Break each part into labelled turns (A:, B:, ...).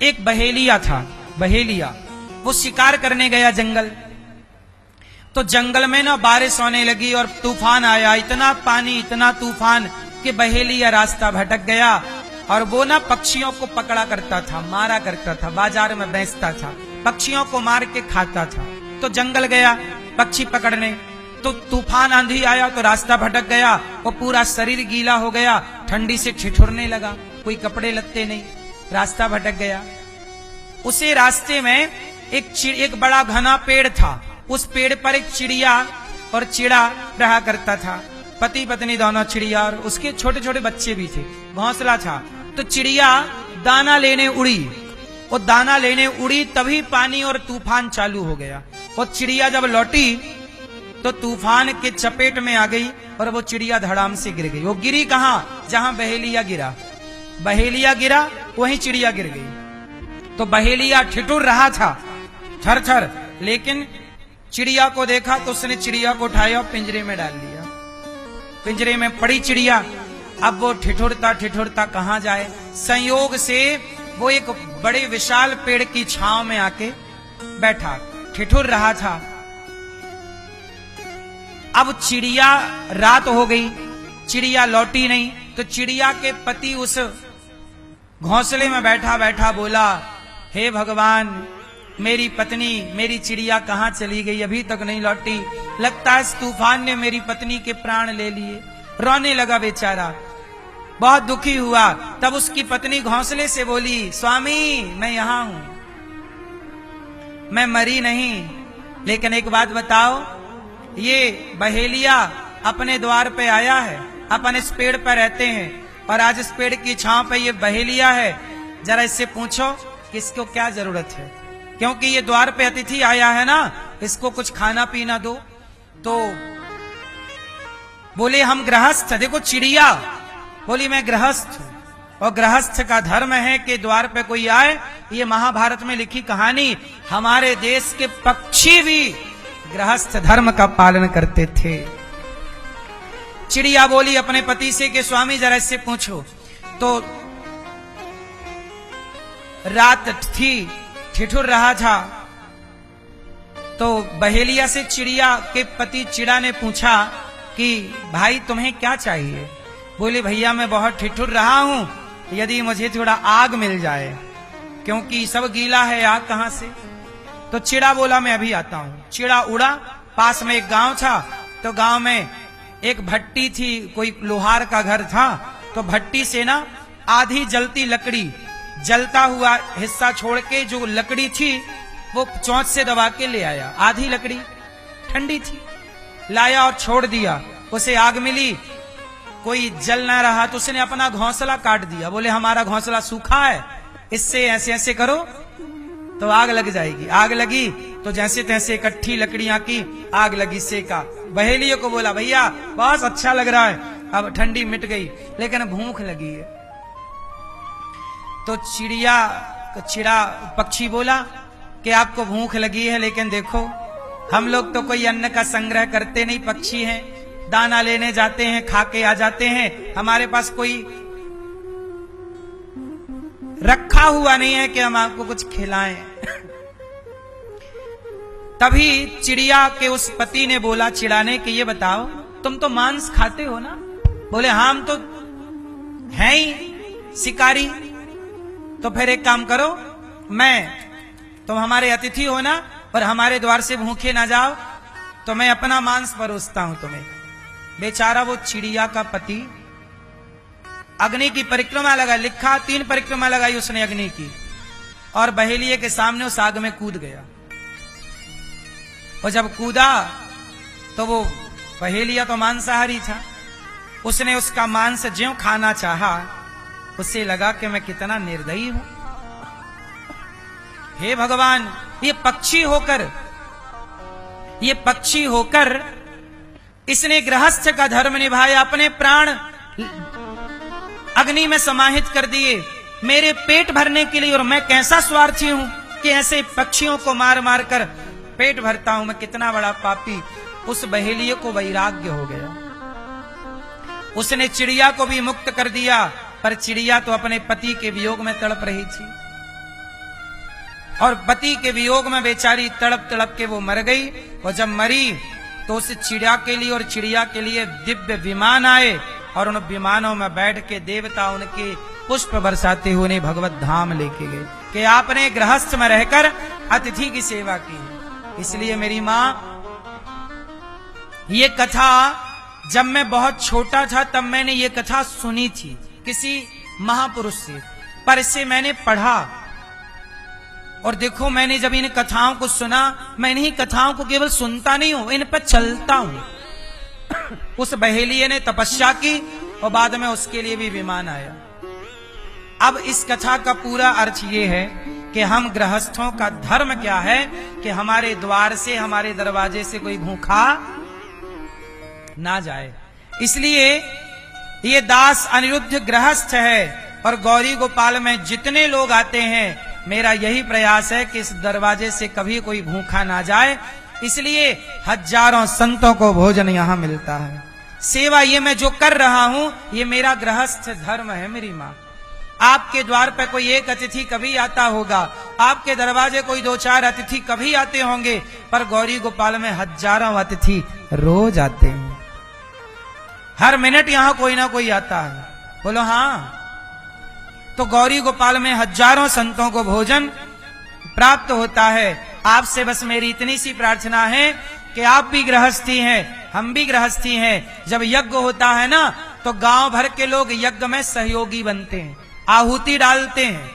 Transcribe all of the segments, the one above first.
A: एक बहेलिया था, बहेलिया, वो शिकार करने गया जंगल। तो जंगल में ना बारिश होने लगी और तूफान आया, इतना पानी, इतना तूफान कि बहेलिया रास्ता भटक गया। और वो ना पक्षियों को पकड़ा करता था, मारा करता था, बाजार में बेचता था, पक्षियों को मार के खाता था। तो जंगल गया पक्षी पकड़ने, तो तूफान आंधी आया तो रास्ता भटक गया, वो पूरा शरीर गीला हो गया, ठंडी से ठिठुरने लगा, कोई कपड़े लत्ते नहीं, रास्ता भटक गया। उसे रास्ते में एक बड़ा घना पेड़ था, उस पेड़ पर एक चिड़िया और चिड़ा रहा करता था, पति पत्नी दोनों, चिड़िया और उसके छोटे छोटे बच्चे भी थे, घोंसला था। तो चिड़िया दाना लेने उड़ी, वो दाना लेने उड़ी तभी पानी और तूफान चालू हो गया। वो चिड़िया जब लौटी तो तूफान के चपेट में आ गई और वो चिड़िया धड़ाम से गिर गई। वो गिरी कहां? जहां बहेलिया गिरा, बहेलिया गिरा वहीं चिड़िया गिर गई। तो बहेलिया ठिठुर रहा था थर थर, लेकिन चिड़िया को देखा तो उसने चिड़िया को उठाया और पिंजरे में डाल लिया। पिंजरे में पड़ी चिड़िया, अब वो ठिठुरता ठिठुरता कहां जाए। संयोग से वो एक बड़े विशाल पेड़ की छांव में आके बैठा, ठिठुर रहा था। अब चिड़िया, रात हो गई, चिड़िया लौटी नहीं, तो चिड़िया के पति उस घोंसले में बैठा बैठा बोला, हे भगवान, मेरी पत्नी, मेरी चिड़िया कहां चली गई, अभी तक नहीं लौटी, लगता है इस तूफान ने मेरी पत्नी के प्राण ले लिए। रोने लगा बेचारा, बहुत दुखी हुआ। तब उसकी पत्नी घोंसले से बोली, स्वामी मैं यहां हूं, मैं मरी नहीं, लेकिन एक बात बताओ, ये बहेलिया अपने द्वार पे आया है, अपन इस पेड़ पर रहते हैं और आज इस पेड़ की छांव पे ये बहेलिया है, जरा इससे पूछो कि इसको क्या जरूरत है, क्योंकि ये द्वार पे अतिथि आया है ना, इसको कुछ खाना पीना दो। तो बोले हम गृहस्थ, देखो चिड़िया बोली मैं गृहस्थ हूं, और गृहस्थ का धर्म है कि द्वार पे कोई आए, ये महाभारत में लिखी कहानी, हमारे देश के पक्षी भी गृहस्थ धर्म का पालन करते थे। चिड़िया बोली अपने पति से कि स्वामी जरा इससे पूछो। तो रात थी, ठिठुर रहा था, तो बहेलिया से चिड़िया के पति चिड़ा ने पूछा कि भाई तुम्हें क्या चाहिए। बोले भैया मैं बहुत ठिठुर रहा हूं, यदि मुझे थोड़ा आग मिल जाए, क्योंकि सब गीला है, आग कहां से। तो चिड़ा बोला मैं अभी आता हूं। चिड़ा उड़ा, पास में एक गांव था, तो गांव में एक भट्टी थी, कोई लोहार का घर था, तो भट्टी से ना आधी जलती लकड़ी, जलता हुआ हिस्सा छोड़ के जो लकड़ी थी वो चोंच से दबा के ले आया, आधी लकड़ी ठंडी थी, लाया और छोड़ दिया, उसे आग मिली, कोई जल ना रहा तो उसने अपना घोंसला काट दिया। बोले हमारा घोंसला सूखा है, इससे ऐसे ऐसे करो तो आग लग जाएगी। आग लगी तो जैसे तैसे इकट्ठी लकड़ियां की आग लगी, सेका। बहेलियों को बोला भैया बहुत अच्छा लग रहा है, अब ठंडी मिट गई, लेकिन भूख लगी है। तो चिड़ा पक्षी बोला कि आपको भूख लगी है, लेकिन देखो हम लोग तो कोई अन्न का संग्रह करते नहीं, पक्षी हैं, दाना लेने जाते हैं, खा के आ जाते हैं, हमारे पास कोई रखा हुआ नहीं है कि हम आपको कुछ खिलाएं। तभी चिड़िया के उस पति ने बोला चिड़ाने कि ये बताओ तुम तो मांस खाते हो ना। बोले हाँ हम तो हैं ही शिकारी। तो फिर एक काम करो, तुम हमारे अतिथि हो ना, और हमारे द्वार से भूखे ना जाओ, तो मैं अपना मांस परोसता हूं तुम्हें। बेचारा वो चिड़िया का पति अग्नि की परिक्रमा लगा, लिखा 3 परिक्रमा लगाई उसने अग्नि की, और बहेलिये के सामने उस आग में कूद गया। और जब कूदा तो वो बहेलिया तो मांसाहारी था, उसने उसका मांस ज्यों खाना चाहा, उससे लगा कि मैं कितना निर्दयी हूं। हे भगवान, ये पक्षी होकर इसने गृहस्थ का धर्म निभाया, अपने प्राण अग्नि में समाहित कर दिए मेरे पेट भरने के लिए, और मैं कैसा स्वार्थी हूं कि ऐसे पक्षियों को मार मार कर पेट भरता हूं, मैं कितना बड़ा पापी। उस बहेलिये को वैराग्य हो गया, उसने चिड़िया को भी मुक्त कर दिया, पर चिड़िया तो अपने पति के वियोग में तड़प रही थी। और पति के वियोग में बेचारी तड़प तड़प के वो मर गई। और जब मरी तो उस चिड़िया के लिए और चिड़िया के लिए दिव्य विमान आए और उन विमानों में बैठ के देवता उनके पुष्प बरसाते हुए उन्हें भगवत धाम लेके गए कि आपने गृहस्थ में रहकर अतिथि की सेवा की है। इसलिए मेरी माँ, ये कथा जब मैं बहुत छोटा था तब मैंने ये कथा सुनी थी किसी महापुरुष से, पर इससे मैंने पढ़ा। और देखो, मैंने जब इन कथाओं को सुना, मैं इन्हीं कथाओं को केवल सुनता नहीं हूं, इन पर चलता हूं। उस बहेलिये ने तपस्या की और बाद में उसके लिए भी विमान आया। अब इस कथा का पूरा अर्थ ये है कि हम गृहस्थों का धर्म क्या है कि हमारे द्वार से, हमारे दरवाजे से कोई भूखा ना जाए। इसलिए ये दास अनिरुद्ध गृहस्थ है और गौरी गोपाल में जितने लोग आते हैं, मेरा यही प्रयास है कि इस दरवाजे से कभी कोई भूखा ना जाए। इसलिए हजारों संतों को भोजन यहां मिलता है। सेवा ये मैं जो कर रहा हूं, ये मेरा गृहस्थ धर्म है। मेरी मां, आपके द्वार पर कोई एक अतिथि कभी आता होगा, आपके दरवाजे कोई 2-4 अतिथि कभी आते होंगे, पर गौरी गोपाल में हजारों अतिथि रोज आते हैं। हर मिनट यहां कोई ना कोई आता है। बोलो हाँ। तो गौरी गोपाल में हजारों संतों को भोजन प्राप्त होता है। आपसे बस मेरी इतनी सी प्रार्थना है कि आप भी गृहस्थी हैं, हम भी गृहस्थी हैं। जब यज्ञ होता है ना, तो गांव भर के लोग यज्ञ में सहयोगी बनते हैं, आहुति डालते हैं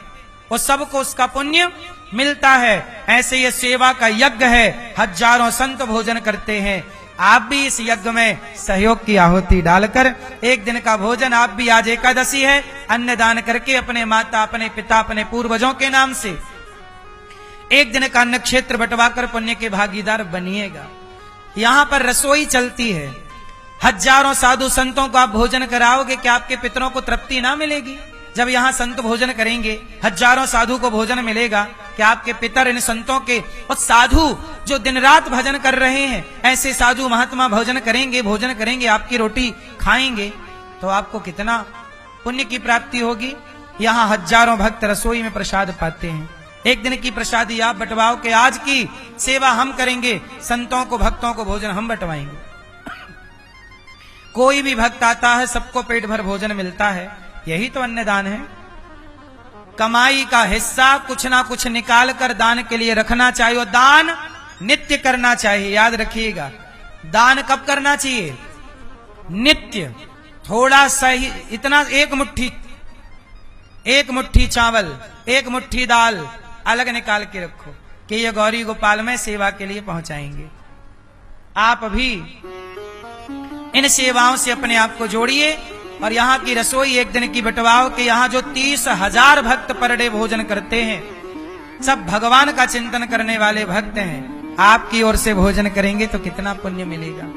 A: और सबको उसका पुण्य मिलता है। ऐसे ये सेवा का यज्ञ है, हजारों संत भोजन करते हैं। आप भी इस यज्ञ में सहयोग की आहुति डालकर एक दिन का भोजन, आप भी आज एकादशी है, अन्न दान करके अपने माता, अपने पिता, अपने पूर्वजों के नाम से एक दिन का अन्न क्षेत्र बंटवाकर पुण्य के भागीदार बनिएगा। यहां पर रसोई चलती है, हजारों साधु संतों को आप भोजन कराओगे, क्या आपके पितरों को तृप्ति ना मिलेगी? जब यहां संत भोजन करेंगे, हजारों साधु को भोजन मिलेगा, क्या आपके पितर इन संतों के और साधु जो दिन रात भजन कर रहे हैं, ऐसे साधु महात्मा भोजन करेंगे, आपकी रोटी खाएंगे, तो आपको कितना पुण्य की प्राप्ति होगी। यहां हजारों भक्त रसोई में प्रसाद पाते हैं। एक दिन की प्रसादी आप बंटवाओ कि आज की सेवा हम करेंगे, संतों को, भक्तों को भोजन हम बंटवाएंगे। कोई भी भक्त आता है, सबको पेट भर भोजन मिलता है, यही तो अन्नदान है। कमाई का हिस्सा कुछ ना कुछ निकाल कर दान के लिए रखना चाहिए और दान नित्य करना चाहिए। याद रखिएगा, दान कब करना चाहिए? नित्य। थोड़ा सा ही, इतना एक मुट्ठी चावल, एक मुट्ठी दाल अलग निकाल के रखो कि ये गौरी गोपाल में सेवा के लिए पहुंचाएंगे। आप भी इन सेवाओं से अपने आप को जोड़िए और यहाँ की रसोई एक दिन की बंटवाओ कि यहाँ जो 30,000 भक्त पर डे भोजन करते हैं, सब भगवान का चिंतन करने वाले भक्त हैं। आपकी ओर से भोजन करेंगे तो कितना पुण्य मिलेगा।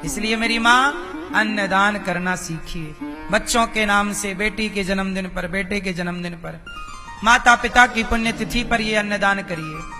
A: इसलिए मेरी माँ, अन्नदान करना सीखिए। बच्चों के नाम से, बेटी के जन्मदिन पर, बेटे के जन्मदिन पर, माता पिता की पुण्यतिथि पर ये अन्नदान करिए।